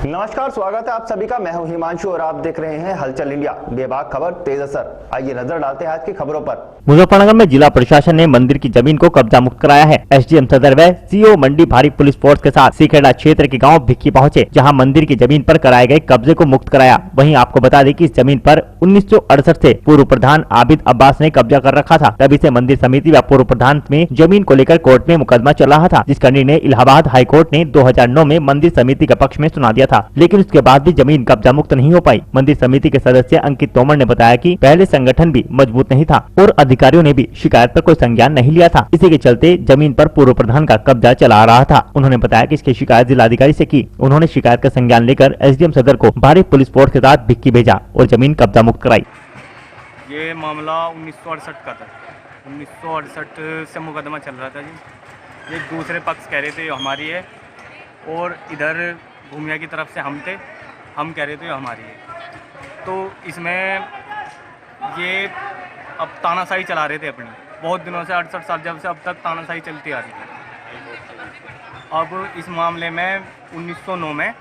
नमस्कार, स्वागत है आप सभी का। मैं हूं हिमांशु और आप देख रहे हैं हलचल इंडिया। बेबाक खबर तेज असर। आइए नजर डालते हैं आज की खबरों पर। मुजफ्फरनगर में जिला प्रशासन ने मंदिर की जमीन को कब्जा मुक्त कराया है। एसडीएम सदर व सीओ मंडी भारी पुलिस फोर्स के साथ सीखेड़ा क्षेत्र के गांव भिक्की पहुंचे, जहां मंदिर की जमीन पर कराए गए कब्जे को मुक्त कराया। वहीं आपको बता दें कि इस जमीन पर 1968 से पूर्व प्रधान आबिद अब्बास ने कब्जा कर रखा था। तभी से मंदिर समिति व पूर्व प्रधान में जमीन को लेकर कोर्ट में मुकदमा चल रहा था, जिसका निर्णय इलाहाबाद हाई कोर्ट ने 2009 में मंदिर समिति के पक्ष में सुना दिया था। लेकिन उसके बाद भी जमीन कब्जा मुक्त नहीं हो पाई। मंदिर समिति के सदस्य अंकित तोमर ने बताया कि पहले संगठन भी मजबूत नहीं था और अधिकारियों ने भी शिकायत पर कोई संज्ञान नहीं लिया था। इसी के चलते जमीन पर पूर्व प्रधान का कब्जा चला आ रहा था। उन्होंने बताया कि इसकी शिकायत जिलाधिकारी से की। उन्होंने शिकायत का संज्ञान लेकर एसडीएम सदर को भारी पुलिस फोर्स के साथ भिक्की भेजा और जमीन कब्जा मुक्त कराई। ये मामला 1968 का था। 1968 से मुकदमा चल रहा था जी। ये दूसरे पक्ष कह रहे थे हमारी है और इधर भूमिया की तरफ से हम थे, हम कह रहे थे हमारी है। तो इसमें ये अब तानाशाही चला रहे थे अपनी, बहुत दिनों से 68 साल जब से अब तक तानाशाही चलती आ रही है। अब इस मामले में 1909 में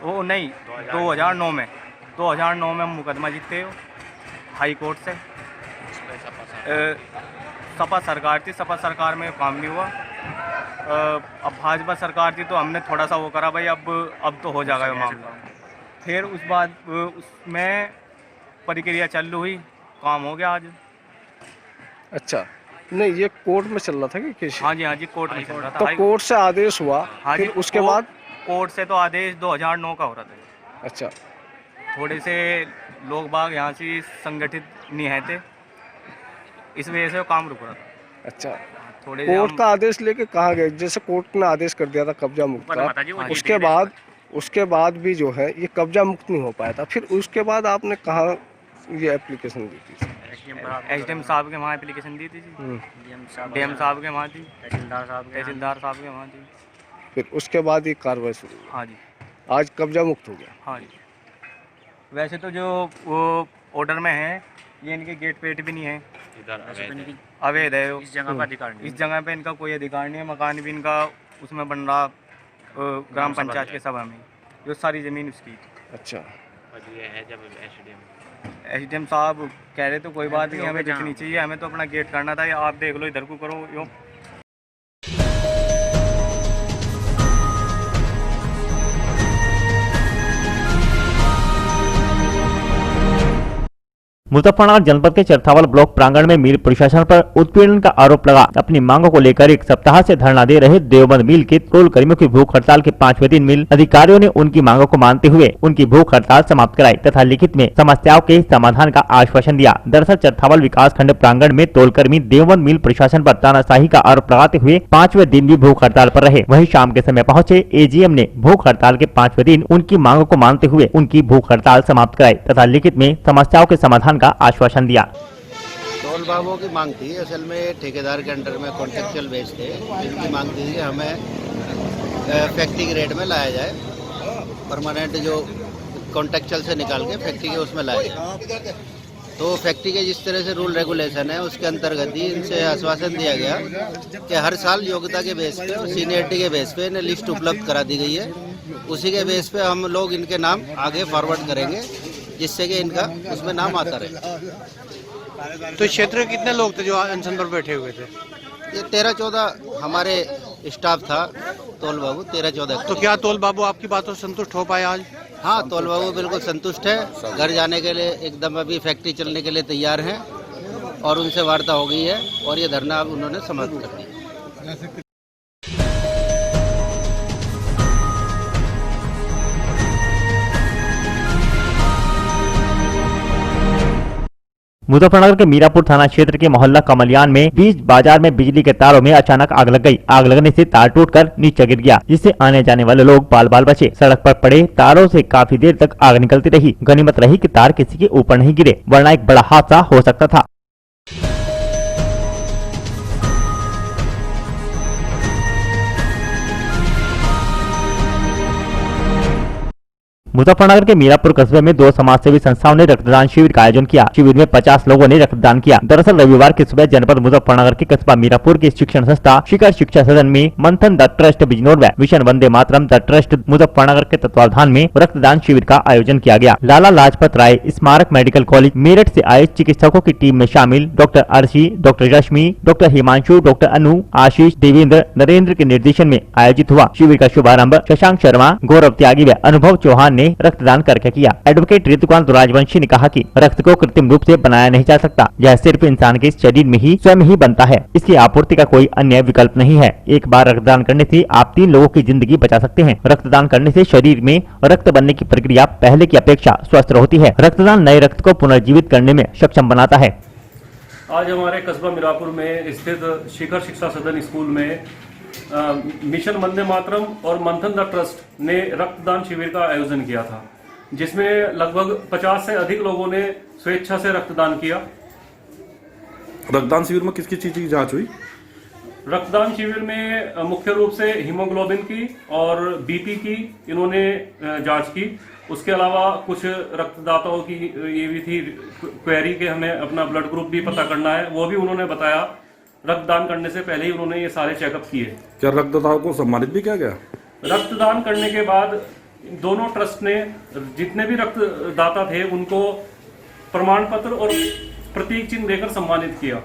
वो नहीं 2009 में मुकदमा जीतते हो हाई कोर्ट से। सपा सरकार थी, सपा सरकार में काम नहीं हुआ। अब भाजपा सरकार थी तो हमने थोड़ा सा वो करा भाई अब तो हो जाएगा ये मामला। फिर उस बाद उसमें प्रक्रिया चालू हुई, काम हो गया आज। अच्छा, नहीं ये कोर्ट में चल रहा था कि किसी? हाँ जी कोर्ट में चल रहा था। तो कोर्ट से आदेश हुआ? हाँ फिर जी, उसके बाद कोर्ट से तो आदेश 2009 का हो रहा था। अच्छा, थोड़े से लोग बाग यहाँ से संगठित नहीं है थे, इस वजह से वो काम रुक रहा था। अच्छा, थोड़े कोर्ट का आदेश लेके कहाँ गए? जैसे कोर्ट ने आदेश कर दिया था कब्जा मुक्त का, उसके बाद भी जो है ये कब्जा मुक्त नहीं हो पाया था। फिर उसके बाद आपने कहाँ ये एप्लीकेशन दी थी? एसडीएम साहब के वहाँ एप्लीकेशन दी थी जी। डीएम साहब के वहाँ थी, तहसीलदार साहब के वहाँ थी। फिर उसके बाद ये कार्रवाई शुरू हुई। हाँ जी, आज कब्जा मुक्त हो गया। हाँ जी। वैसे तो जो वो ऑर्डर में है ये इनके गेट पेट भी नहीं है, अवैध है। इस जगह पर अधिकार नहीं, इस जगह पे इनका कोई अधिकार नहीं है। मकान भी इनका उसमें बन रहा ग्राम पंचायत के सभा में, जो सारी ज़मीन उसकी थी। अच्छा, ये है जब एसडीएम साहब कह रहे तो कोई बात नहीं, हमें जितनी चाहिए, हमें तो अपना गेट करना था। आप देख लो इधर को करो यो। मुजफ्फरनगर जनपद के चरथावल ब्लॉक प्रांगण में मिल प्रशासन पर उत्पीड़न का आरोप लगा। अपनी मांगों को लेकर एक सप्ताह से धरना दे रहे देवबंद मिल के टोल कर्मियों की भूख हड़ताल के 5वें दिन मिल अधिकारियों ने उनकी मांगों को मानते हुए उनकी भूख हड़ताल समाप्त कराई तथा लिखित में समस्याओं के समाधान का आश्वासन दिया। दरअसल चरथावल विकास खंड प्रांगण में टोल कर्मी देवबंद मिल प्रशासन पर तानाशाही का आरोप लगाते हुए 5वें दिन भी भूख हड़ताल पर रहे। वहीं शाम के समय पहुंचे एजीएम ने भूख हड़ताल के 5वें दिन उनकी मांगों को मानते हुए उनकी भूख हड़ताल समाप्त कराई तथा लिखित में समस्याओं के समाधान का आश्वासन दिया। टोल बाबुओं की मांग थी, असल में ठेकेदार के अंडर में कॉन्ट्रेक्चुअल बेस थे, इनकी मांग थी कि हमें फैक्ट्री के रेट में लाया जाए, परमानेंट जो कॉन्ट्रेक्चुअल से निकाल के फैक्ट्री के उसमें लाया जाए। तो फैक्ट्री के जिस तरह से रूल रेगुलेशन है उसके अंतर्गत ही इनसे आश्वासन दिया गया कि हर साल योग्यता के बेस पे और सीनियरिटी के बेस पे इन्हें लिस्ट उपलब्ध करा दी गई है। उसी के बेस पे हम लोग इनके नाम आगे फॉरवर्ड करेंगे जिससे कि इनका उसमें नाम आता रहे। तो क्षेत्र के कितने लोग थे जो अनशन पर बैठे हुए थे? ये 13-14 हमारे स्टाफ था तोल बाबू, 13-14। तो क्या तोल बाबू आपकी बातों से संतुष्ट हो पाए आज? हाँ, तोल बाबू बिल्कुल संतुष्ट है। घर जाने के लिए एकदम अभी फैक्ट्री चलने के लिए तैयार हैं और उनसे वार्ता हो गई है और ये धरना उन्होंने समाप्त कर दिया। मुजफ्फरनगर के मीरापुर थाना क्षेत्र के मोहल्ला कमलियान में बीच बाजार में बिजली के तारों में अचानक आग लग गई। आग लगने से तार टूटकर नीचे गिर गया, जिससे आने जाने वाले लोग बाल बाल बचे। सड़क पर पड़े तारों से काफी देर तक आग निकलती रही। गनीमत रही कि तार किसी के ऊपर नहीं गिरे, वरना एक बड़ा हादसा हो सकता था। मुजफ्फरनगर के मीरापुर कस्बे में 2 समाजसेवी संस्थाओं ने रक्तदान शिविर का आयोजन किया। शिविर में 50 लोगों ने रक्तदान किया। दरअसल रविवार की सुबह जनपद मुजफ्फरनगर के कस्बा मीरापुर की शिक्षण संस्था शिखर शिक्षा सदन में मंथन द ट्रस्ट बिजनौर व mission Vande Mataram the trust Muzaffarnagar के तत्वावधान में रक्तदान शिविर का आयोजन किया गया। लाला लाजपत राय स्मारक मेडिकल कॉलेज मेरठ से आए चिकित्सकों की टीम में शामिल डॉक्टर अर्शी, डॉक्टर रश्मि, डॉक्टर हिमांशु, डॉक्टर अनु, आशीष, देवेंद्र, नरेंद्र के निर्देशन में आयोजित हुआ। शिविर का शुभारंभ शशांक शर्मा, गौरव त्यागी व अनुभव चौहान ने रक्तदान करके किया। एडवोकेट ऋतुकांत राजवंशी ने कहा कि रक्त को कृत्रिम रूप से बनाया नहीं जा सकता, यह सिर्फ इंसान के शरीर में ही स्वयं ही बनता है। इसकी आपूर्ति का कोई अन्य विकल्प नहीं है। एक बार रक्तदान करने से आप 3 लोगों की जिंदगी बचा सकते हैं। रक्तदान करने से शरीर में रक्त बनने की प्रक्रिया पहले की अपेक्षा स्वस्थ होती है। रक्तदान नए रक्त को पुनर्जीवित करने में सक्षम बनाता है। आज हमारे कस्बा मीरापुर में स्थित शिखर शिक्षा सदन स्कूल में मिशन वंदे मातरम और मंथन द ट्रस्ट ने रक्तदान शिविर का आयोजन किया था, जिसमें लगभग 50 से अधिक लोगों ने स्वेच्छा से रक्तदान किया। रक्तदान शिविर में किस किस चीज की जांच हुई? रक्तदान शिविर में मुख्य रूप से हीमोग्लोबिन की और बीपी की इन्होंने जांच की। उसके अलावा कुछ रक्तदाताओं की ये भी थी क्वेरी के हमें अपना ब्लड ग्रुप भी पता करना है, वो भी उन्होंने बताया। रक्तदान करने से पहले ही उन्होंने ये सारे चेकअप किए। क्या रक्तदाताओं को सम्मानित भी किया गया? रक्तदान करने के बाद दोनों ट्रस्ट ने जितने भी रक्तदाता थे उनको प्रमाण पत्र और प्रतीक चिन्ह देकर सम्मानित किया।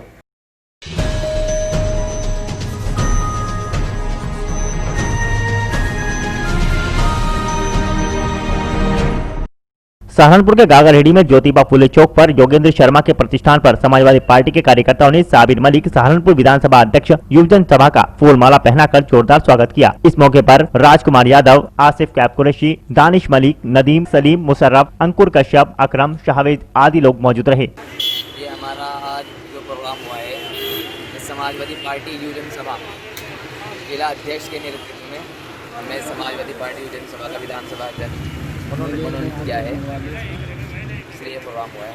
सहारनपुर के गागरहेड़ी में ज्योतिबा फुले चौक पर योगेंद्र शर्मा के प्रतिष्ठान पर समाजवादी पार्टी के कार्यकर्ताओं ने साबिर मलिक सहारनपुर विधानसभा अध्यक्ष युवजन सभा का फूलमाला पहनाकर जोरदार स्वागत किया। इस मौके पर राजकुमार यादव, आसिफ कैफ कुरैशी, दानिश मलिक, नदीम, सलीम, मुशर्रफ, अंकुर कश्यप, अकरम, शाहवेद आदि लोग मौजूद रहे। ये हमारा आज जो प्रोग्राम हुआ है समाजवादी पार्टी युवजन सभा जिला अध्यक्ष के नेतृत्व में हमने समाजवादी पार्टी युवजन सभा का विधानसभा अध्यक्ष उन्होंने किया है, इसलिए प्रोग्राम हुआ है।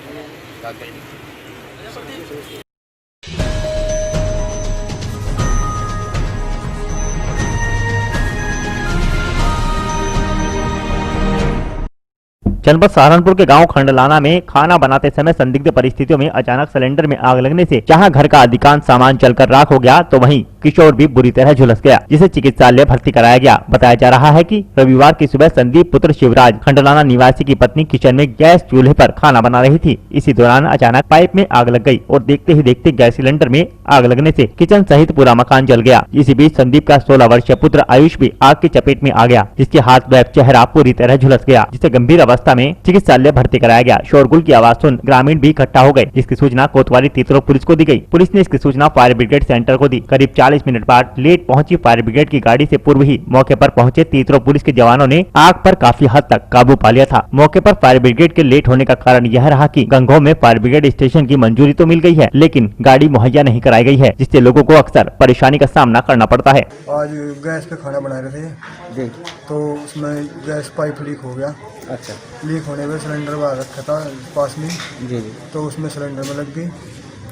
जनपद सहारनपुर के गांव खंडलाना में खाना बनाते समय संदिग्ध परिस्थितियों में अचानक सिलेंडर में आग लगने से जहां घर का अधिकांश सामान जलकर राख हो गया, तो वहीं किशोर भी बुरी तरह झुलस गया, जिसे चिकित्सालय भर्ती कराया गया। बताया जा रहा है कि रविवार की सुबह संदीप पुत्र शिवराज खंडलाना निवासी की पत्नी किचन में गैस चूल्हे पर खाना बना रही थी। इसी दौरान अचानक पाइप में आग लग गई और देखते ही देखते गैस सिलेंडर में आग लगने से किचन सहित पूरा मकान जल गया। इसी बीच संदीप का 16 वर्षीय पुत्र आयुष भी आग की चपेट में आ गया, जिसके हाथ व चेहरा पूरी तरह झुलस गया, जिसे गंभीर अवस्था में चिकित्सालय भर्ती कराया गया। शोरगुल की आवाज सुन ग्रामीण भी इकट्ठा हो गए, जिसकी सूचना कोतवाली तीतरो पुलिस को दी गई। पुलिस ने इसकी सूचना फायर ब्रिगेड सेंटर को दी। करीब 40 मिनट बाद लेट पहुंची फायर ब्रिगेड की गाड़ी से पूर्व ही मौके पर पहुंचे तीतरो पुलिस के जवानों ने आग पर काफी हद तक काबू पा लिया था। मौके पर फायर ब्रिगेड के लेट होने का कारण यह रहा कि गंगोह में फायर ब्रिगेड स्टेशन की मंजूरी तो मिल गई है, लेकिन गाड़ी मुहैया नहीं कराई गई है, जिससे लोगों को अक्सर परेशानी का सामना करना पड़ता है। आज गैस पे खाना बना रहे थे जी, तो उसमें गैस पाइप लीक हो गया। अच्छा, लीक होने में सिलेंडर बाहर रखा था पास में जी, तो उसमें सिलेंडर में लग गई।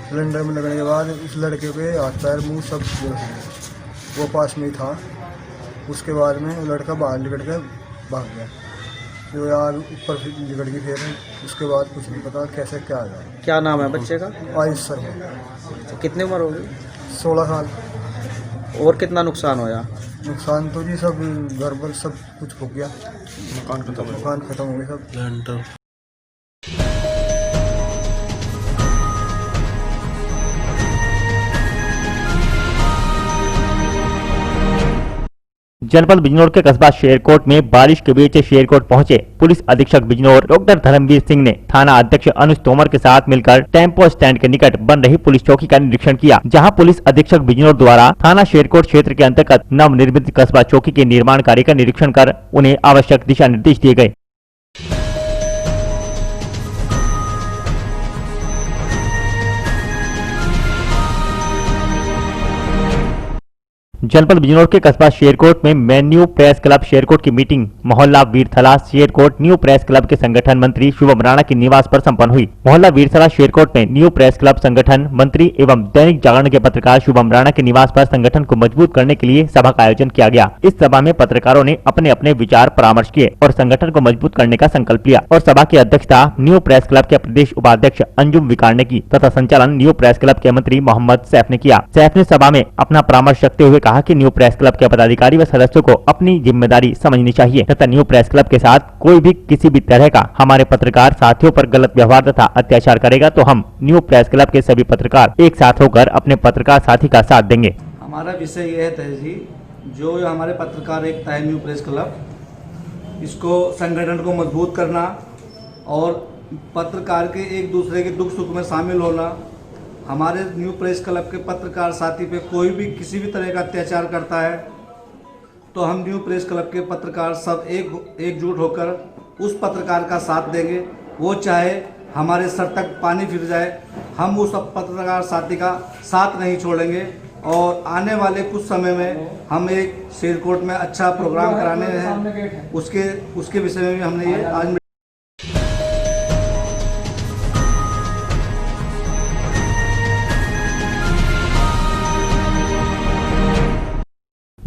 सिलेंडर में लगने के बाद उस लड़के पे हाथ पैर मुंह सब वो पास में ही था। उसके बाद में वो लड़का बाहर निकल के भाग गया, जो यार ऊपर निकल गई। फिर उसके बाद कुछ नहीं पता कैसे क्या आ गया। क्या नाम है बच्चे का? आयुष सर। तो कितनी उम्र होगी? 16 साल। और कितना नुकसान होया? नुकसान तो जी सब घर पर सब कुछ हो गया, मकान खत्म हो गया सब। जनपद बिजनौर के कस्बा शेरकोट में बारिश के बीच शेरकोट पहुंचे पुलिस अधीक्षक बिजनौर डॉक्टर धर्मवीर सिंह ने थाना अध्यक्ष अनुज तोमर के साथ मिलकर टेम्पो स्टैंड के निकट बन रही पुलिस चौकी का निरीक्षण किया, जहां पुलिस अधीक्षक बिजनौर द्वारा थाना शेरकोट क्षेत्र के अंतर्गत नवनिर्मित कस्बा चौकी के निर्माण कार्य का निरीक्षण कर उन्हें आवश्यक दिशा निर्देश दिए गए। जनपद बिजनौर के कस्बा शेरकोट में न्यू प्रेस क्लब शेरकोट की मीटिंग मोहल्ला वीरथला शेरकोट न्यू प्रेस क्लब के संगठन मंत्री शुभम राणा के निवास पर संपन्न हुई। मोहल्ला वीरथला शेरकोट में न्यू प्रेस क्लब संगठन मंत्री एवं दैनिक जागरण के पत्रकार शुभम राणा के निवास पर संगठन को मजबूत करने के लिए सभा का आयोजन किया गया। इस सभा में पत्रकारों ने अपने अपने विचार परामर्श किए और संगठन को मजबूत करने का संकल्प लिया और सभा की अध्यक्षता न्यू प्रेस क्लब के प्रदेश उपाध्यक्ष अंजुम विकार ने की तथा संचालन न्यू प्रेस क्लब के मंत्री मोहम्मद सैफ ने किया। सैफ ने सभा में अपना परामर्श रखते हुए कहा कि न्यू प्रेस क्लब के पदाधिकारी व सदस्यों को अपनी जिम्मेदारी समझनी चाहिए तथा न्यू प्रेस क्लब के साथ कोई भी किसी भी तरह का हमारे पत्रकार साथियों पर गलत व्यवहार तथा अत्याचार करेगा तो हम न्यू प्रेस क्लब के सभी पत्रकार एक साथ होकर अपने पत्रकार साथी का साथ देंगे। हमारा विषय यह है जी, जो हमारे पत्रकार एकता है न्यू प्रेस क्लब, इसको संगठन को मजबूत करना और पत्रकार के एक दूसरे के दुख सुख में शामिल होना। हमारे न्यू प्रेस क्लब के पत्रकार साथी पे कोई भी किसी भी तरह का अत्याचार करता है तो हम न्यू प्रेस क्लब के पत्रकार सब एकजुट होकर उस पत्रकार का साथ देंगे, वो चाहे हमारे सर तक पानी फिर जाए, हम उस पत्रकार साथी का साथ नहीं छोड़ेंगे। और आने वाले कुछ समय में हम एक शेरकोट में अच्छा प्रोग्राम कराने हैं, उसके विषय में भी हमने ये आज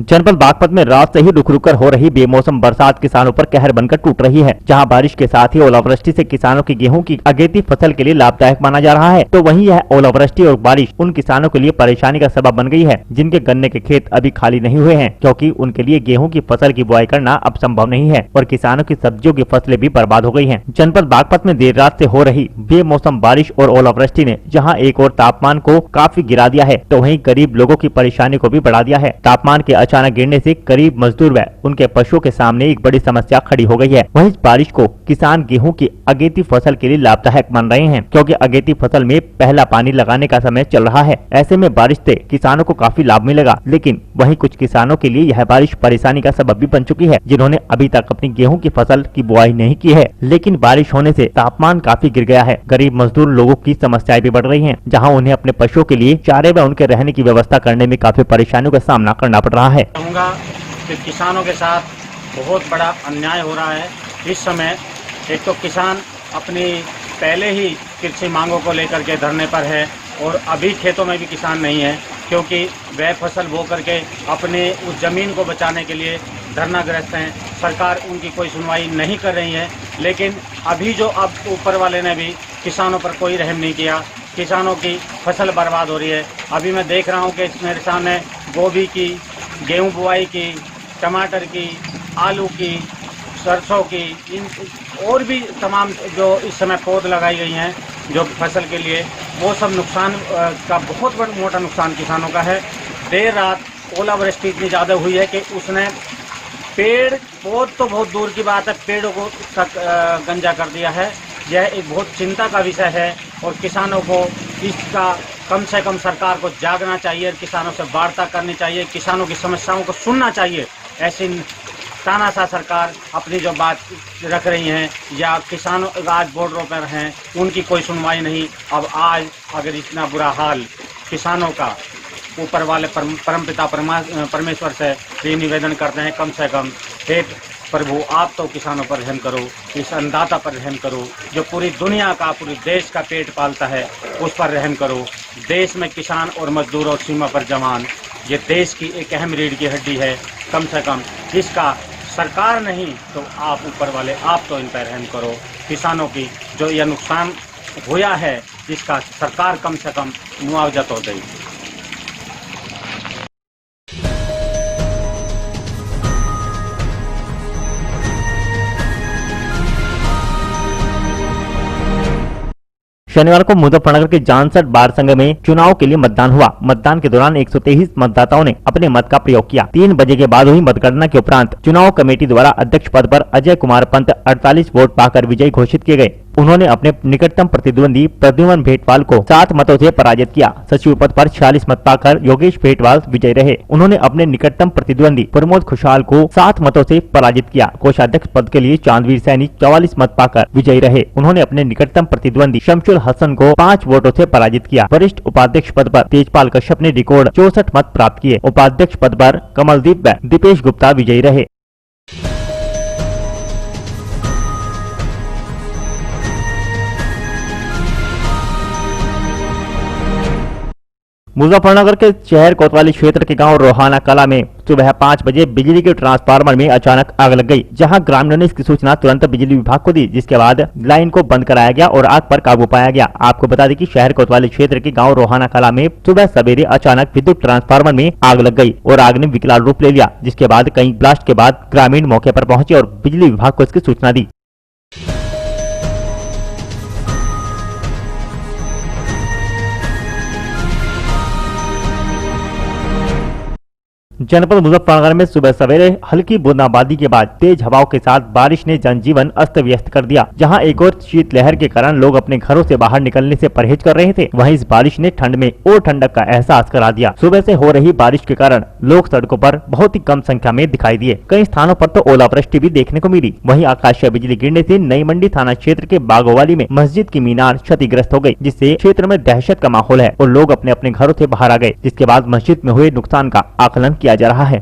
जनपद बागपत में रात से ही रुक रुक कर हो रही बेमौसम बरसात किसानों पर कहर बनकर टूट रही है। जहां बारिश के साथ ही ओलावृष्टि से किसानों की गेहूं की अगेती फसल के लिए लाभदायक माना जा रहा है, तो वहीं यह ओलावृष्टि और बारिश उन किसानों के लिए परेशानी का सबब बन गई है जिनके गन्ने के खेत अभी खाली नहीं हुए हैं, क्योंकि उनके लिए गेहूं की फसल की बुआई करना अब संभव नहीं है और किसानों की सब्जियों की फसलें भी बर्बाद हो गई है। जनपद बागपत में देर रात से हो रही बेमौसम बारिश और ओलावृष्टि ने जहाँ एक और तापमान को काफी गिरा दिया है, तो वहीं गरीब लोगों की परेशानी को भी बढ़ा दिया है। तापमान के अचानक गिरने से गरीब मजदूर व उनके पशुओं के सामने एक बड़ी समस्या खड़ी हो गई है। वहीं इस बारिश को किसान गेहूं की अगेती फसल के लिए लाभदायक मान रहे हैं, क्योंकि अगेती फसल में पहला पानी लगाने का समय चल रहा है। ऐसे में बारिश से किसानों को काफी लाभ मिलेगा, लेकिन वहीं कुछ किसानों के लिए यह बारिश परेशानी का सबब भी बन चुकी है, जिन्होंने अभी तक अपनी गेहूं की फसल की बुआई नहीं की है। लेकिन बारिश होने से तापमान काफी गिर गया है। गरीब मजदूर लोगों की समस्याएं भी बढ़ रही हैं, जहां उन्हें अपने पशुओं के लिए चारे व उनके रहने की व्यवस्था करने में काफी परेशानियों का सामना करना पड़ रहा है। कि किसानों के साथ बहुत बड़ा अन्याय हो रहा है। इस समय एक तो किसान अपनी पहले ही कृषि मांगों को लेकर के धरने पर है और अभी खेतों में भी किसान नहीं है, क्योंकि वह फसल बो करके अपने उस ज़मीन को बचाने के लिए धरनाग्रस्त हैं। सरकार उनकी कोई सुनवाई नहीं कर रही है, लेकिन अभी जो अब ऊपर वाले ने भी किसानों पर कोई रहम नहीं किया, किसानों की फसल बर्बाद हो रही है। अभी मैं देख रहा हूँ कि मेरे सामने गोभी की, गेहूं बुआई की, टमाटर की, आलू की, सरसों की, इन और भी तमाम जो इस समय पौध लगाई गई हैं जो फसल के लिए, वो सब नुकसान का बहुत बड़ा मोटा नुकसान किसानों का है। देर रात ओलावृष्टि इतनी ज़्यादा हुई है कि उसने पेड़ पौध तो बहुत दूर की बात है, पेड़ों को तक गंजा कर दिया है। यह एक बहुत चिंता का विषय है और किसानों को इसका कम से कम सरकार को जागना चाहिए, किसानों से वार्ता करनी चाहिए, किसानों की समस्याओं को सुनना चाहिए। ऐसी तानाशाह सरकार अपनी जो बात रख रही हैं या किसानों आज बॉर्डरों पर हैं, उनकी कोई सुनवाई नहीं। अब आज अगर इतना बुरा हाल किसानों का, ऊपर वाले परमपिता परमेश्वर से ये निवेदन करते हैं, कम से कम हे प्रभु आप तो किसानों पर रहम करो, इस अन्नदाता पर रहम करो जो पूरी दुनिया का, पूरे देश का पेट पालता है, उस पर रहम करो। देश में किसान और मजदूर और सीमा पर जवान, ये देश की एक अहम रीढ़ की हड्डी है। कम से कम इसका सरकार नहीं तो आप ऊपर वाले, आप तो इन पर रहम करो। किसानों की जो यह नुकसान हुआ है, इसका सरकार कम से कम मुआवजा तो दे। शनिवार को मुजफ्फरनगर के जानसठ बार संघ में चुनाव के लिए मतदान हुआ। मतदान के दौरान 123 मतदाताओं ने अपने मत का प्रयोग किया। 3 बजे के बाद हुई मतगणना के उपरांत चुनाव कमेटी द्वारा अध्यक्ष पद पर अजय कुमार पंत 48 वोट पाकर विजयी घोषित किए गए। उन्होंने अपने निकटतम प्रतिद्वंदी प्रद्युमन भेटवाल को 7 मतों से पराजित किया। सचिव पद पर 46 मत पाकर योगेश भेटवाल विजयी रहे। उन्होंने अपने निकटतम प्रतिद्वंदी प्रमोद खुशहाल को 7 मतों से पराजित किया। कोषाध्यक्ष पद के लिए चांदवीर सैनी 44 मत पाकर विजयी रहे। उन्होंने अपने निकटतम प्रतिद्वंदी शमशुल हसन को 5 वोटों से पराजित किया। वरिष्ठ उपाध्यक्ष पद पर तेजपाल कश्यप ने रिकॉर्ड 64 मत प्राप्त किए। उपाध्यक्ष पद पर कमलदीप व दीपेश गुप्ता विजयी रहे। मुजफ्फरनगर के शहर कोतवाली क्षेत्र के गांव रोहाना कला में सुबह 5 बजे बिजली के ट्रांसफार्मर में अचानक आग लग गई, जहां ग्रामीणों ने इसकी सूचना तुरंत बिजली विभाग को दी, जिसके बाद लाइन को बंद कराया गया और आग पर काबू पाया गया। आपको बता दें कि शहर कोतवाली क्षेत्र के गांव रोहाना कला में सुबह सवेरे अचानक विद्युत ट्रांसफार्मर में आग लग गई और आग ने विकराल रूप ले लिया, जिसके बाद कई ब्लास्ट के बाद ग्रामीण मौके पर पहुंचे और बिजली विभाग को इसकी सूचना दी। जनपद मुजफ्फरनगर में सुबह सवेरे हल्की बूंदाबांदी के बाद तेज हवाओं के साथ बारिश ने जनजीवन अस्त व्यस्त कर दिया। जहां एक और शीतलहर के कारण लोग अपने घरों से बाहर निकलने से परहेज कर रहे थे, वहीं इस बारिश ने ठंड में और ठंडक का एहसास करा दिया। सुबह से हो रही बारिश के कारण लोग सड़कों पर बहुत ही कम संख्या में दिखाई दिए। कई स्थानों पर तो ओलावृष्टि भी देखने को मिली। वहीं आकाशीय बिजली गिरने से नई मंडी थाना क्षेत्र के बागोवाली में मस्जिद की मीनार क्षतिग्रस्त हो गयी, जिससे क्षेत्र में दहशत का माहौल है और लोग अपने अपने घरों से बाहर आ गए, जिसके बाद मस्जिद में हुए नुकसान का आकलन किया जा रहा है।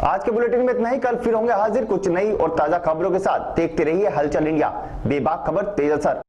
आज के बुलेटिन में इतना ही। कल फिर होंगे हाजिर कुछ नई और ताजा खबरों के साथ। देखते रहिए हलचल इंडिया, बेबाक खबर तेज असर।